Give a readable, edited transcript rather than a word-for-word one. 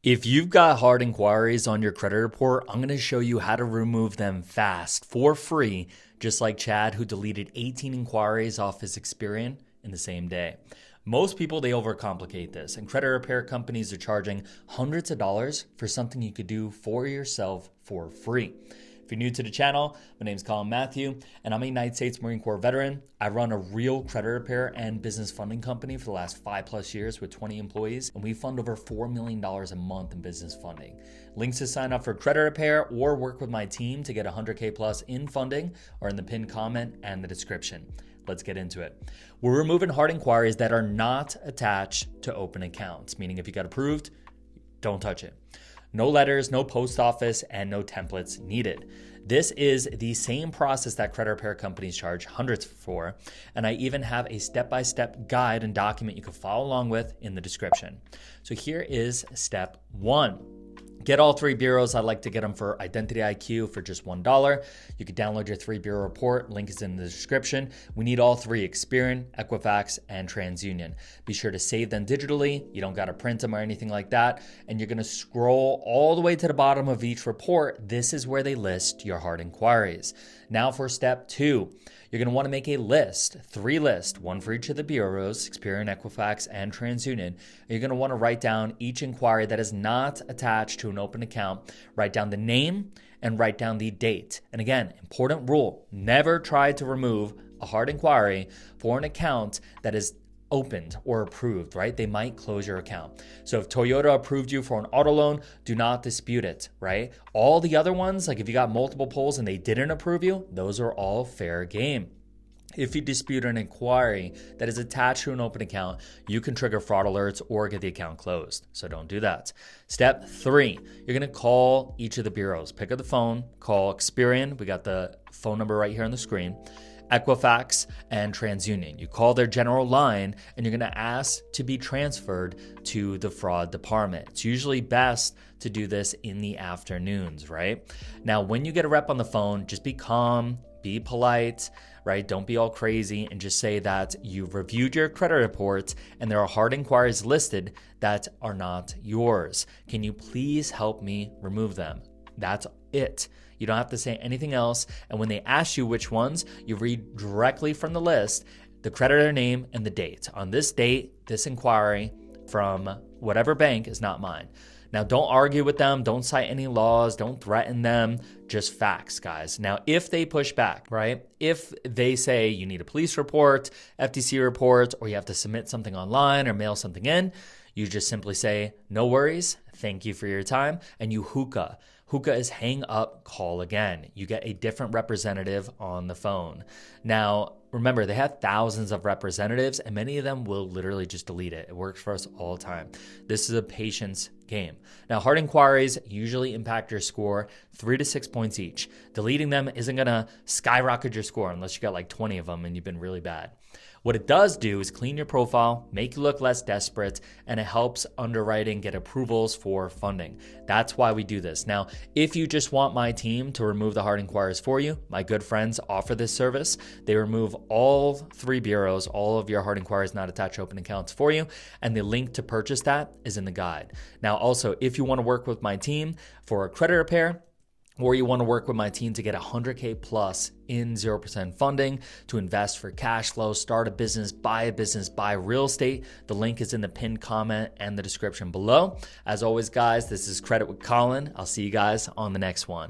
If you've got hard inquiries on your credit report, I'm going to show you how to remove them fast for free, just like Chad, who deleted 18 inquiries off his Experian in the same day. Most people, they overcomplicate this, and credit repair companies are charging hundreds of dollars for something you could do for yourself for free. If you're new to the channel, my name is Colin Matthew, and I'm a United States Marine Corps veteran. I run a real credit repair and business funding company for the last 5+ years with 20 employees, and we fund over $4 million a month in business funding. Links to sign up for credit repair or work with my team to get 100K plus in funding are in the pinned comment and the description. Let's get into it. We're removing hard inquiries that are not attached to open accounts, meaning if you got approved, don't touch it. No letters, no post office, and no templates needed. This is the same process that credit repair companies charge hundreds for, and I even have a step-by-step guide and document you can follow along with in the description. So here is step 1. Get all 3 bureaus. I like to get them for IdentityIQ for just $1. You can download your 3-bureau report. Link is in the description. We need all 3: Experian, Equifax, and TransUnion. Be sure to save them digitally. You don't got to print them or anything like that. And you're going to scroll all the way to the bottom of each report. This is where they list your hard inquiries. Now for step 2. You're going to want to make a list, 3 lists, one for each of the bureaus, Experian, Equifax, and TransUnion. And you're going to want to write down each inquiry that is not attached to an open account. Write down the name and write down the date. And again, important rule, never try to remove a hard inquiry for an account that is opened or approved, right? They might close your account. So if Toyota approved you for an auto loan, do not dispute it, right? All the other ones, like if you got multiple polls and they didn't approve you, those are all fair game. If you dispute an inquiry that is attached to an open account, you can trigger fraud alerts or get the account closed. So don't do that. Step 3, you're going to call each of the bureaus. Pick up the phone, call Experian. We got the phone number right here on the screen. Equifax, and TransUnion. You call their general line and you're going to ask to be transferred to the fraud department. It's usually best to do this in the afternoons, right? Now, when you get a rep on the phone, just be calm, be polite, right? Don't be all crazy, and just say that you've reviewed your credit report and there are hard inquiries listed that are not yours. Can you please help me remove them? That's it. You don't have to say anything else. And when they ask you which ones, you read directly from the list, the creditor name and the date. On this date, this inquiry from whatever bank is not mine. Now, don't argue with them. Don't cite any laws. Don't threaten them. Just facts, guys. Now, if they push back, right? If they say you need a police report, FTC report, or you have to submit something online or mail something in, you just simply say, no worries, thank you for your time, and you hookah. Hookah is hang up, call again. You get a different representative on the phone. Now, remember, they have thousands of representatives, and many of them will literally just delete it. It works for us all the time. This is a patience game. Now, hard inquiries usually impact your score 3 to 6 points each. Deleting them isn't going to skyrocket your score unless you got like 20 of them and you've been really bad. What it does do is clean your profile, make you look less desperate, and it helps underwriting get approvals for funding. That's why we do this. Now, if you just want my team to remove the hard inquiries for you, my good friends offer this service. They remove all 3 bureaus, all of your hard inquiries not attached to open accounts for you, and the link to purchase that is in the guide. Now, also, if you want to work with my team for a credit repair, or you want to work with my team to get 100K plus in 0% funding to invest for cash flow, start a business, buy real estate, the link is in the pinned comment and the description below. As always, guys, this is Credit with Colin. I'll see you guys on the next one.